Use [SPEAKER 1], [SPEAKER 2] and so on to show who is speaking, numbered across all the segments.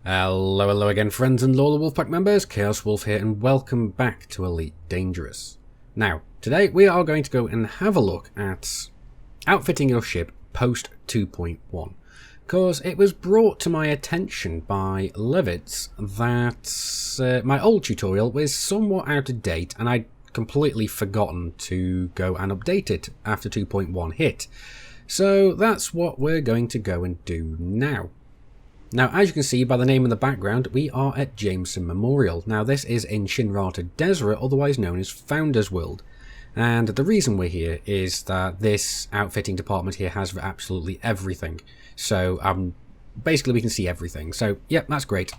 [SPEAKER 1] Hello again friends and Loyal Wolfpack members, Chaos Wolf here and welcome back to Elite Dangerous. Now, today we are going to go and have a look at outfitting your ship post 2.1. Because it was brought to my attention by Levitz that my old tutorial was somewhat out of date and I'd completely forgotten to go and update it after 2.1 hit. So that's what we're going to go and do now. Now, as you can see by the name in the background, we are at Jameson Memorial. Now, this is in Shinrata Deseret, otherwise known as Founders World. And the reason we're here is that this outfitting department here has absolutely everything. So, basically we can see everything. So, yep, that's great.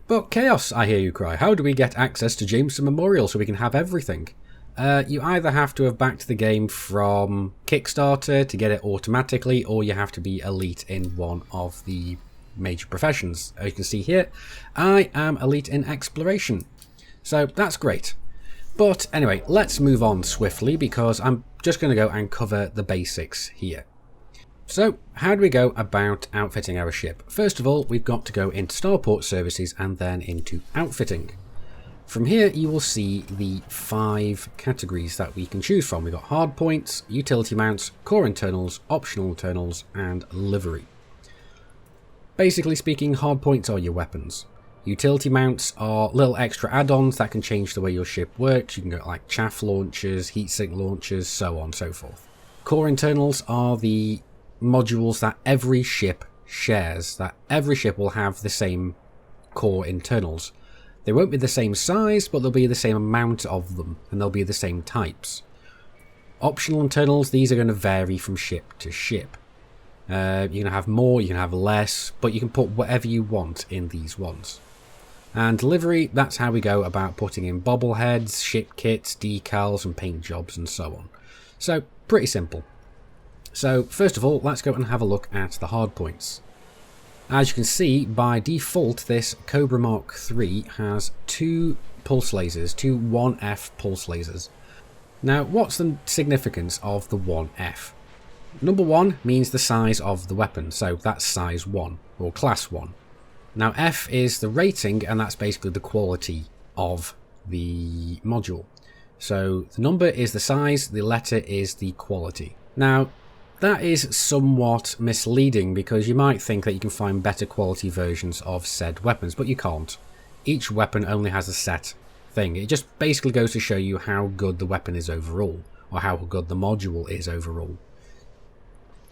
[SPEAKER 1] But Chaos, I hear you cry. How do we get access to Jameson Memorial so we can have everything? You either have to have backed the game from Kickstarter to get it automatically, or you have to be elite in one of the major professions. As you can see here, I am elite in exploration. So that's great. But anyway, let's move on swiftly because I'm just going to go and cover the basics here. So how do we go about outfitting our ship? First of all, we've got to go into Starport Services and then into outfitting. From here you will see the 5 categories that we can choose from. We've got Hardpoints, Utility Mounts, Core Internals, Optional Internals and Livery. Basically speaking, hardpoints are your weapons. Utility mounts are little extra add-ons that can change the way your ship works. You can go like chaff launchers, heatsink launchers, so on and so forth. Core internals are the modules that every ship shares, that every ship will have the same core internals. They won't be the same size, but they'll be the same amount of them, and they'll be the same types. Optional internals, these are going to vary from ship to ship. You can have more, you can have less, but you can put whatever you want in these ones. And livery, that's how we go about putting in bobbleheads, ship kits, decals and paint jobs and so on. So, pretty simple. So, first of all, let's go and have a look at the hardpoints. As you can see, by default, this Cobra Mark III has 2 pulse lasers, 2 1F pulse lasers. Now, what's the significance of the 1F? Number 1 means the size of the weapon, so that's size 1, or class 1. Now F is the rating, and that's basically the quality of the module. So the number is the size, the letter is the quality. Now that is somewhat misleading because you might think that you can find better quality versions of said weapons, but you can't. Each weapon only has a set thing. It just basically goes to show you how good the weapon is overall, or how good the module is overall.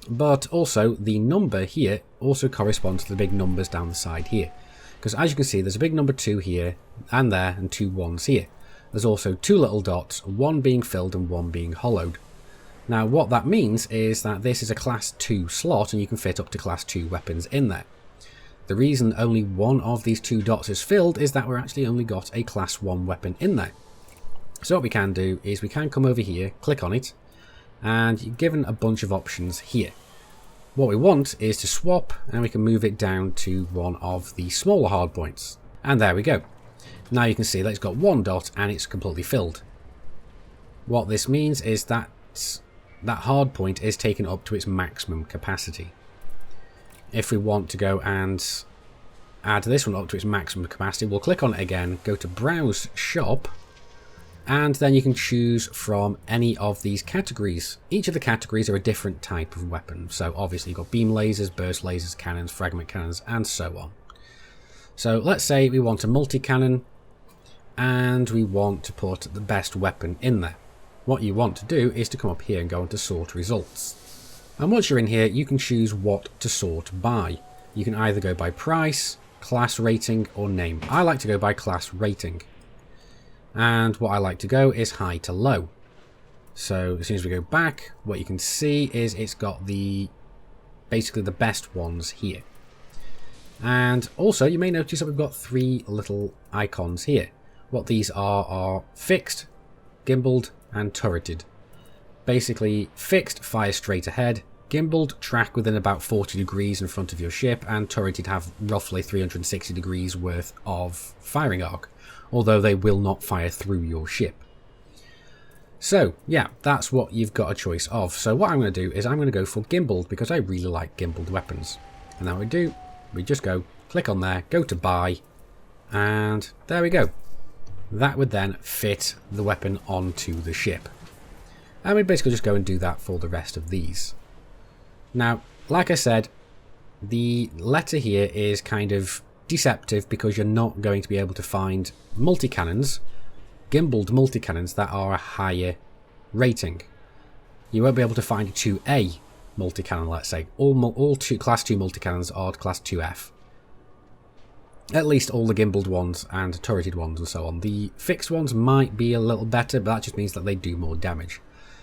[SPEAKER 1] But also, the number here also corresponds to the big numbers down the side here. Because as you can see, there's a big number 2 here, and there, and 2 1s here. There's also 2 little dots, 1 being filled and 1 being hollowed. Now, what that means is that this is a class 2 slot, and you can fit up to class 2 weapons in there. The reason only 1 of these 2 dots is filled is that we're actually only got a class 1 weapon in there. So what we can do is we can come over here, click on it, and you're given a bunch of options here. What we want is to swap, and we can move it down to one of the smaller hardpoints. And there we go. Now you can see that it's got 1 dot and it's completely filled. What this means is that that hardpoint is taken up to its maximum capacity. If we want to go and add this one up to its maximum capacity, we'll click on it again, go to Browse Shop, and then you can choose from any of these categories. Each of the categories are a different type of weapon. So obviously you've got beam lasers, burst lasers, cannons, fragment cannons, and so on. So let's say we want a multi-cannon, and we want to put the best weapon in there. What you want to do is to come up here and go into Sort Results. And once you're in here, you can choose what to sort by. You can either go by price, class rating, or name. I like to go by class rating. And what I like to go is high to low. So as soon as we go back, what you can see is it's got basically the best ones here. And also you may notice that we've got 3 little icons here. What these are fixed, gimbaled and turreted. Basically fixed fire straight ahead, gimbaled track within about 40 degrees in front of your ship, and turreted have roughly 360 degrees worth of firing arc. Although they will not fire through your ship. So, yeah, that's what you've got a choice of. So what I'm going to do is I'm going to go for gimbaled because I really like gimbaled weapons. And now we do, we just go click on there, go to buy, and there we go. That would then fit the weapon onto the ship. And we basically just go and do that for the rest of these. Now, like I said, the letter here is kind of deceptive because you're not going to be able to find multi-cannons, gimbaled multi-cannons that are a higher rating. You won't be able to find a 2A multi-cannon, let's say. All class 2 multi-cannons are class 2F. At least all the gimbaled ones and turreted ones and so on. The fixed ones might be a little better, but that just means that they do more damage.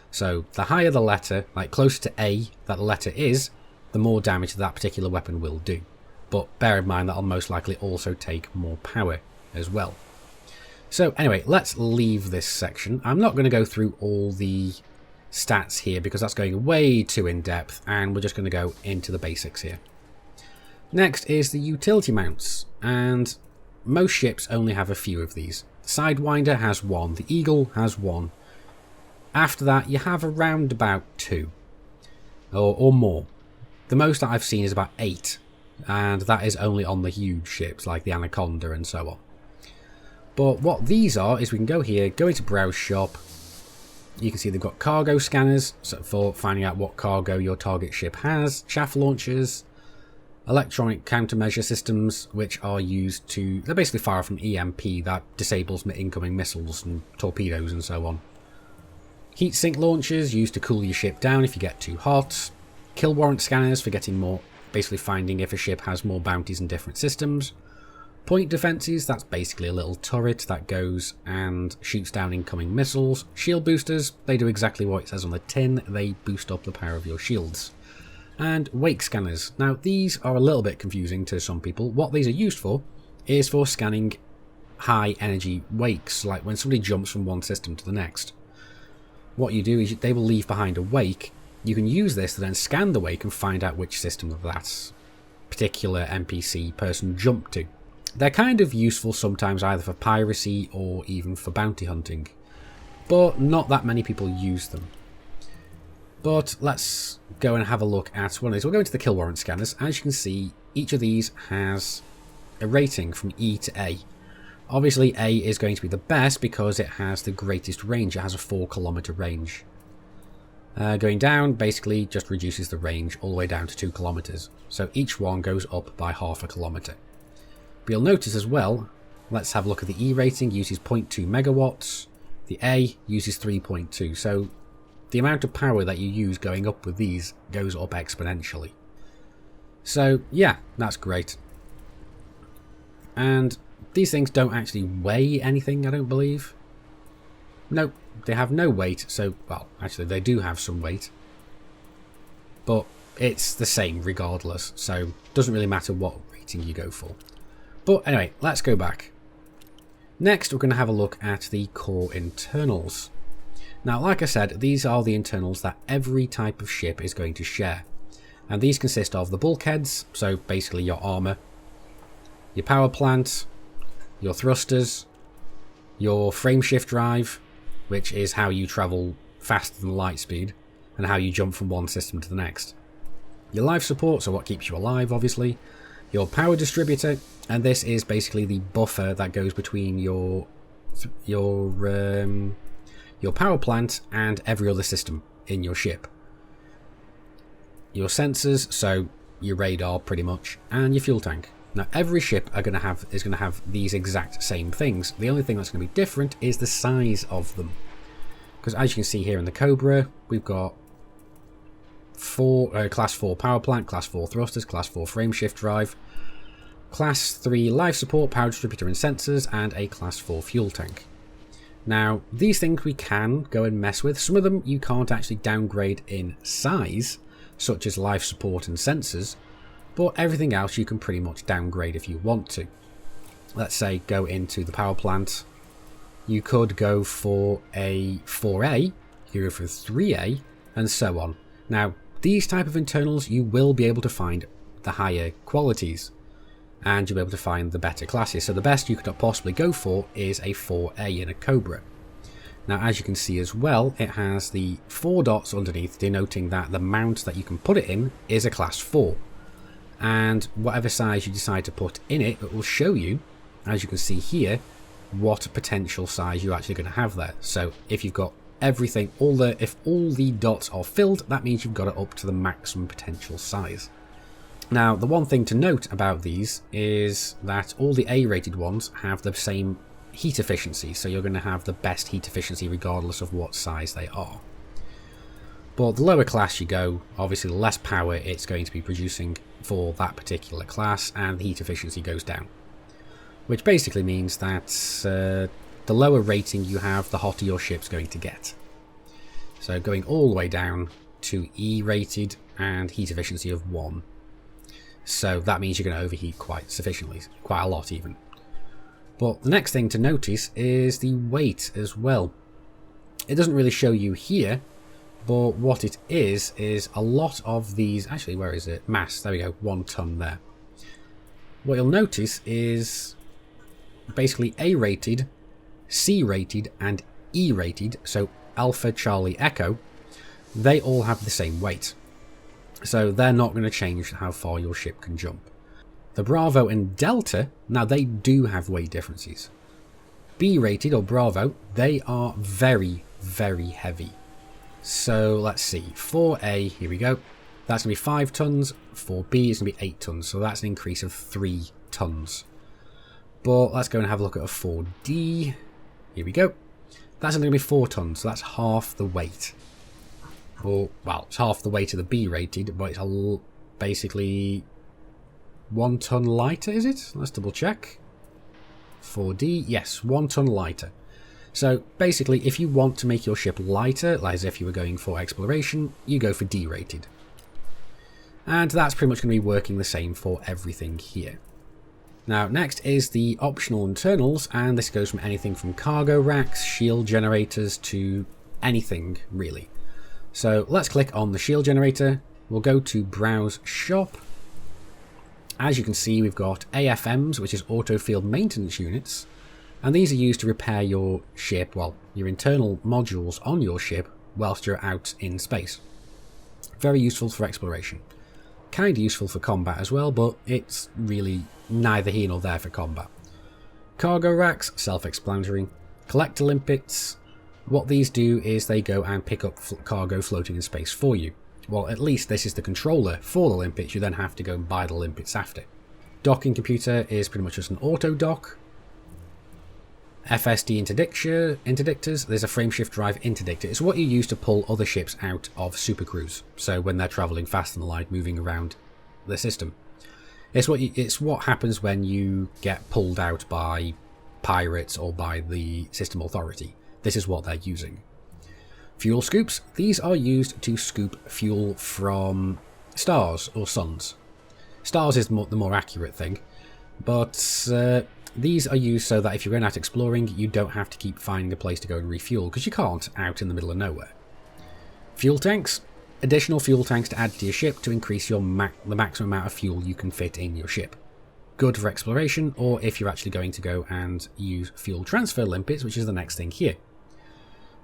[SPEAKER 1] So the higher the letter, like closer to A that the letter is, the more damage that particular weapon will do. But bear in mind that will most likely also take more power as well. So anyway, let's leave this section. I'm not going to go through all the stats here because that's going way too in depth, and we're just going to go into the basics here. Next is the utility mounts, and most ships only have a few of these. The Sidewinder has one, the Eagle has one. After that you have around about 2 or more. The most that I've seen is about 8, and that is only on the huge ships like the Anaconda and so on. But what these are is we can go here, go into Browse Shop. You can see they've got cargo scanners for finding out what cargo your target ship has, chaff launchers, electronic countermeasure systems, which are used to... they're basically fire from EMP that disables incoming missiles and torpedoes and so on. Heatsink launchers used to cool your ship down if you get too hot. Kill warrant scanners for getting more, basically finding if a ship has more bounties in different systems. Point defences, that's basically a little turret that goes and shoots down incoming missiles. Shield boosters, they do exactly what it says on the tin, they boost up the power of your shields. And wake scanners. Now these are a little bit confusing to some people. What these are used for is for scanning high energy wakes, like when somebody jumps from one system to the next. What you do is they will leave behind a wake. You can use this to then scan the wake and find out which system that particular NPC person jumped to. They're kind of useful sometimes either for piracy or even for bounty hunting, but not that many people use them. But let's go and have a look at one of these. We'll go into the kill warrant scanners. As you can see, each of these has a rating from E to A. Obviously A is going to be the best because it has the greatest range. It has a 4-kilometer range. Going down basically just reduces the range all the way down to 2 kilometers. So each one goes up by half a kilometer. But you'll notice as well, let's have a look at the E rating, uses 0.2 megawatts. The A uses 3.2. So the amount of power that you use going up with these goes up exponentially. So yeah, that's great. And these things don't actually weigh anything, I don't believe. Nope, they have no weight, so, well, actually they do have some weight. But it's the same regardless, so it doesn't really matter what rating you go for. But anyway, let's go back. Next we're going to have a look at the core internals. Now, like I said, these are the internals that every type of ship is going to share. And these consist of the bulkheads, so basically your armour, your power plant, your thrusters, your frameshift drive, which is how you travel faster than light speed, and how you jump from one system to the next. Your life support, so what keeps you alive, obviously. Your power distributor, and this is basically the buffer that goes between your power plant and every other system in your ship. Your sensors, so your radar pretty much, and your fuel tank. Now every ship is going to have these exact same things. The only thing that's going to be different is the size of them. Because as you can see here in the Cobra, we've got class 4 power plant, class 4 thrusters, class 4 frameshift drive, class 3 life support, power distributor and sensors, and a class 4 fuel tank. Now these things we can go and mess with. Some of them you can't actually downgrade in size, such as life support and sensors, but everything else you can pretty much downgrade if you want to. Let's say go into the power plant. You could go for a 4A, you could go for a 3A, and so on. Now, these type of internals you will be able to find the higher qualities, and you'll be able to find the better classes. So the best you could possibly go for is a 4A in a Cobra. Now, as you can see as well, it has the 4 dots underneath, denoting that the mount that you can put it in is a class 4. and whatever size you decide to put in it, it will show you, as you can see here, what potential size you're actually going to have there. So if you've got everything, if all the dots are filled, that means you've got it up to the maximum potential size. Now, the one thing to note about these is that all the A-rated ones have the same heat efficiency, so you're going to have the best heat efficiency regardless of what size they are. But the lower class you go, obviously the less power it's going to be producing for that particular class, and the heat efficiency goes down. Which basically means that the lower rating you have, the hotter your ship's going to get. So going all the way down to E-rated and heat efficiency of 1. So that means you're going to overheat quite sufficiently, quite a lot even. But the next thing to notice is the weight as well. It doesn't really show you here, but what it is a lot of these, actually where is it? Mass, there we go, 1 ton there. What you'll notice is basically A-rated, C-rated and E-rated, so Alpha, Charlie, Echo, they all have the same weight. So they're not going to change how far your ship can jump. The Bravo and Delta, now they do have weight differences. B-rated or Bravo, they are very, very heavy. So let's see, 4A, here we go, that's going to be 5 tons, 4B is going to be 8 tons, so that's an increase of 3 tons. But let's go and have a look at a 4D, here we go, that's only going to be 4 tons, so that's half the weight. Or, well, it's half the weight of the B-rated, but it's basically 1 ton lighter, is it? Let's double check. 4D, yes, 1 ton lighter. So basically, if you want to make your ship lighter, like as if you were going for exploration, you go for D-rated. And that's pretty much going to be working the same for everything here. Now, next is the optional internals, and this goes from anything from cargo racks, shield generators, to anything, really. So let's click on the shield generator, we'll go to Browse Shop. As you can see, we've got AFMs, which is Auto Field Maintenance Units, and these are used to repair your ship, well, your internal modules on your ship, whilst you're out in space. Very useful for exploration. Kind of useful for combat as well, but it's really neither here nor there for combat. Cargo racks, self-explanatory. Collector limpets. What these do is they go and pick up cargo floating in space for you. Well, at least this is the controller for the limpets, you then have to go and buy the limpets after. Docking computer is pretty much just an auto dock. FSD interdictors, there's a frameshift drive interdictor. It's what you use to pull other ships out of supercruise, so when they're travelling faster than light, moving around the system. It's what happens when you get pulled out by pirates or by the system authority. This is what they're using. Fuel scoops, these are used to scoop fuel from stars or suns. Stars is the more accurate thing, but these are used so that if you're going out exploring, you don't have to keep finding a place to go and refuel, because you can't out in the middle of nowhere. Fuel tanks, additional fuel tanks to add to your ship to increase your the maximum amount of fuel you can fit in your ship. Good for exploration, or if you're actually going to go and use fuel transfer limpets, which is the next thing here.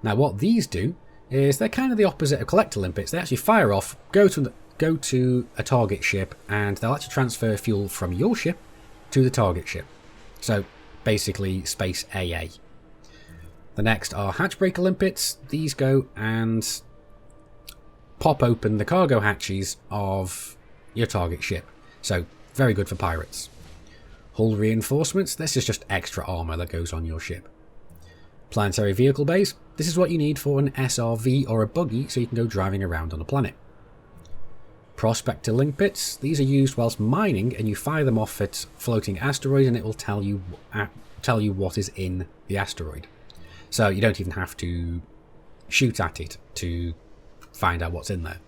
[SPEAKER 1] Now what these do is they're kind of the opposite of collector limpets. They actually fire off, go to a target ship, and they'll actually transfer fuel from your ship to the target ship. So basically space AA. The next are hatchbreaker limpets. These go and pop open the cargo hatches of your target ship. So very good for pirates. Hull reinforcements. This is just extra armor that goes on your ship. Planetary vehicle bays. This is what you need for an SRV or a buggy so you can go driving around on a planet. Prospector limpets. These are used whilst mining, and you fire them off at floating asteroids and it will tell you what is in the asteroid. So you don't even have to shoot at it to find out what's in there.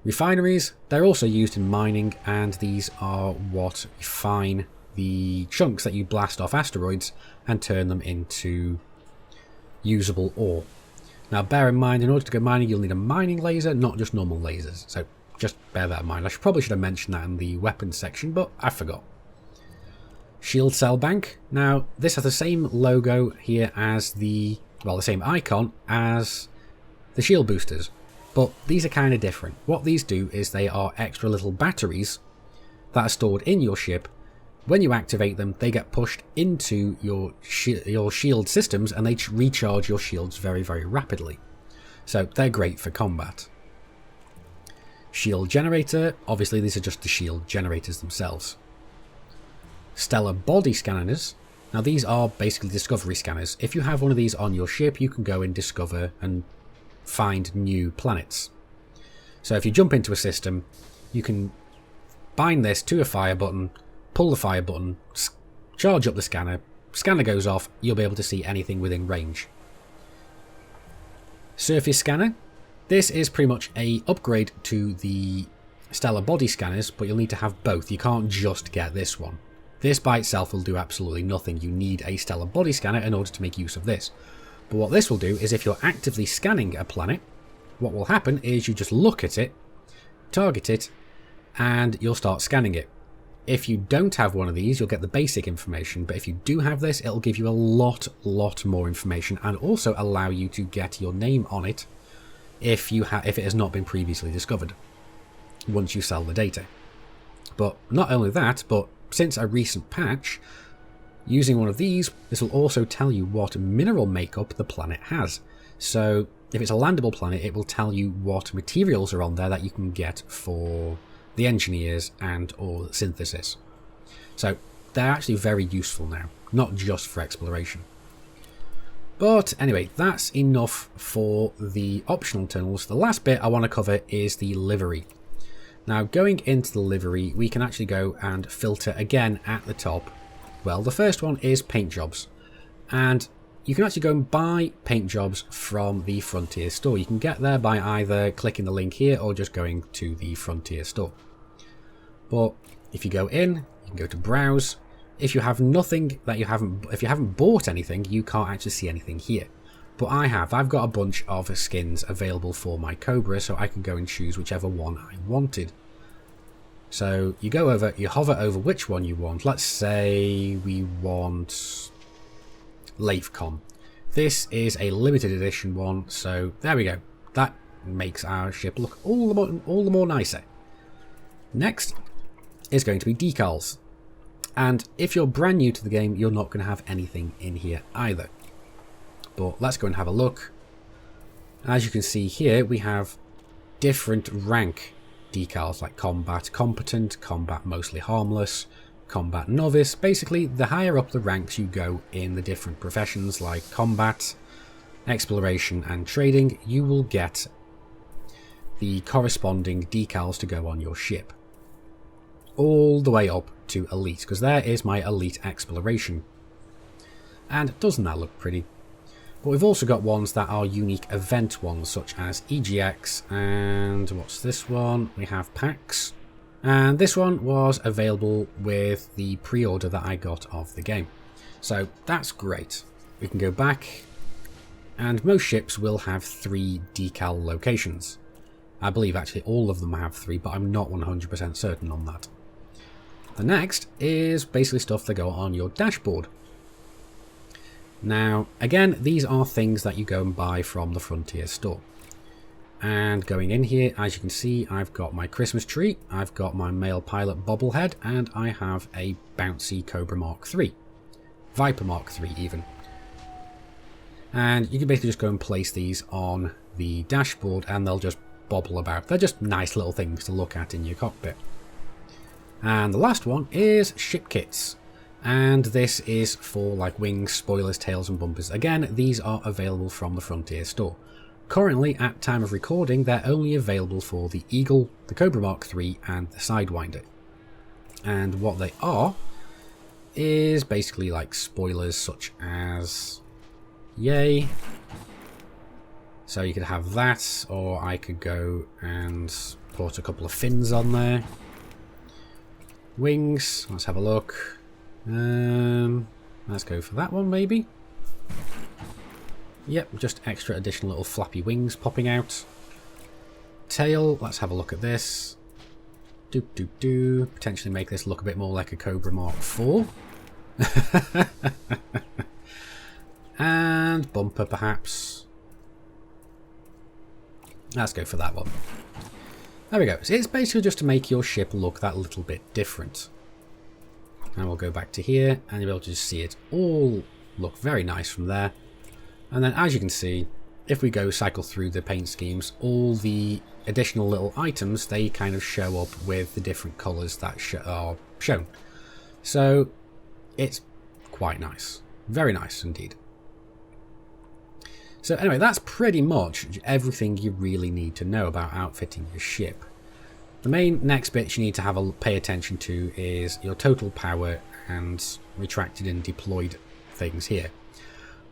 [SPEAKER 1] Refineries, they're also used in mining, and these are what refine the chunks that you blast off asteroids and turn them into usable ore. Now bear in mind, in order to go mining you'll need a mining laser, not just normal lasers, so just bear that in mind. Probably should have mentioned that in the weapons section, but I forgot. Shield cell bank. Now this has the same logo here as the same icon as the shield boosters, but these are kind of different. What these do is they are extra little batteries that are stored in your ship. When you activate them, they get pushed into your shield systems, and they recharge your shields very, very rapidly. So they're great for combat. Shield generator, obviously these are just the shield generators themselves. Stellar body scanners. Now these are basically discovery scanners. If you have one of these on your ship, you can go and discover and find new planets. So if you jump into a system, you can bind this to a fire button, pull the fire button, charge up the scanner goes off, you'll be able to see anything within range. Surface scanner. This is pretty much a upgrade to the stellar body scanners, but you'll need to have both. You can't just get this one. This by itself will do absolutely nothing. You need a stellar body scanner in order to make use of this. But what this will do is if you're actively scanning a planet, what will happen is you just look at it, target it, and you'll start scanning it. If you don't have one of these, you'll get the basic information, but if you do have this, it'll give you a lot more information and also allow you to get your name on it if it has not been previously discovered once you sell the data. But not only that, but since a recent patch, using one of these, this will also tell you what mineral makeup the planet has. So if it's a landable planet, it will tell you what materials are on there that you can get for the engineers and or synthesis. So they're actually very useful now, not just for exploration. But anyway, that's enough for the optional internals. The last bit I want to cover is the livery. Now going into the livery, we can actually go and filter again at the top. Well, the first one is paint jobs, and you can actually go and buy paint jobs from the Frontier store. You can get there by either clicking the link here or just going to the Frontier store. But if you go in, you can go to browse. If you have nothing that if you haven't bought anything, you can't actually see anything here. But I've got a bunch of skins available for my Cobra, so I can go and choose whichever one I wanted. So you go over, you hover over which one you want. Let's say we want Lafecon. This is a limited edition one, so there we go. That makes our ship look all the more nicer. Next is going to be decals. And if you're brand new to the game, you're not going to have anything in here either. But let's go and have a look. As you can see here, we have different rank decals like combat competent, combat mostly harmless, combat novice. Basically, the higher up the ranks you go in the different professions like combat, exploration and trading, you will get the corresponding decals to go on your ship. All the way up to elite, because there is my elite exploration. And doesn't that look pretty? But we've also got ones that are unique event ones, such as EGX, and what's this one? We have PAX. And this one was available with the pre-order that I got of the game. So that's great. We can go back, and most ships will have 3 decal locations. I believe actually all of them have 3, but I'm not 100% certain on that. The next is basically stuff that go on your dashboard. Now, again, these are things that you go and buy from the Frontier store. And going in here, as you can see, I've got my Christmas tree, I've got my male pilot bobblehead, and I have a bouncy Cobra Mark III. Viper Mark III even. And you can basically just go and place these on the dashboard and they'll just bobble about. They're just nice little things to look at in your cockpit. And the last one is ship kits. And this is for like wings, spoilers, tails and bumpers. Again, these are available from the Frontier store. Currently, at time of recording, they're only available for the Eagle, the Cobra Mark III and the Sidewinder. And what they are is basically like spoilers such as yay. So you could have that, or I could go and put a couple of fins on there. Wings, let's have a look. Let's go for that one maybe. Yep, just extra additional little flappy wings popping out. Tail, let's have a look at this. Potentially make this look a bit more like a Cobra Mark IV. And bumper perhaps. Let's go for that one. There we go. So it's basically just to make your ship look that little bit different. And we'll go back to here, and you'll be able to just see it all look very nice from there. And then, as you can see, if we go cycle through the paint schemes, all the additional little items, they kind of show up with the different colours that are shown. So it's quite nice. Very nice indeed. So anyway, that's pretty much everything you really need to know about outfitting your ship. The main next bits you need to pay attention to is your total power and retracted and deployed things here.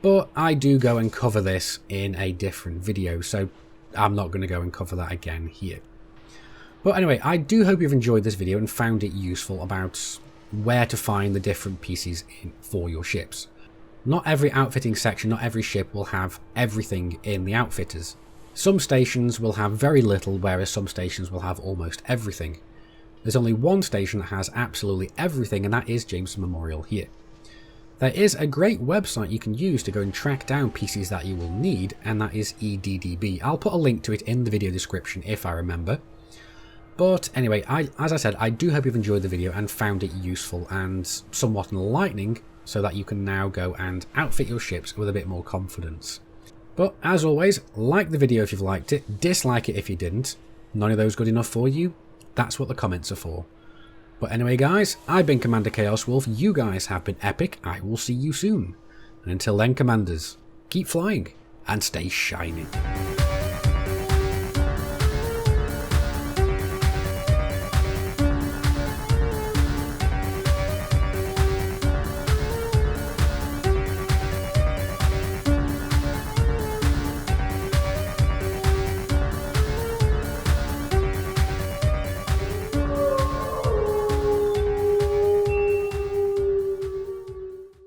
[SPEAKER 1] But I do go and cover this in a different video, so I'm not going to go and cover that again here. But anyway, I do hope you've enjoyed this video and found it useful about where to find the different pieces for your ships. Not every outfitting section, not every ship will have everything in the outfitters. Some stations will have very little, whereas some stations will have almost everything. There's only one station that has absolutely everything, and that is Jameson Memorial here. There is a great website you can use to go and track down pieces that you will need, and that is EDDB. I'll put a link to it in the video description if I remember. But anyway, as I said, I do hope you've enjoyed the video and found it useful and somewhat enlightening, so that you can now go and outfit your ships with a bit more confidence. But as always, like the video if you've liked it, dislike it if you didn't. None of those good enough for you? That's what the comments are for. But anyway guys, I've been Commander Chaos Wolf, you guys have been epic, I will see you soon. And until then, Commanders, keep flying and stay shining.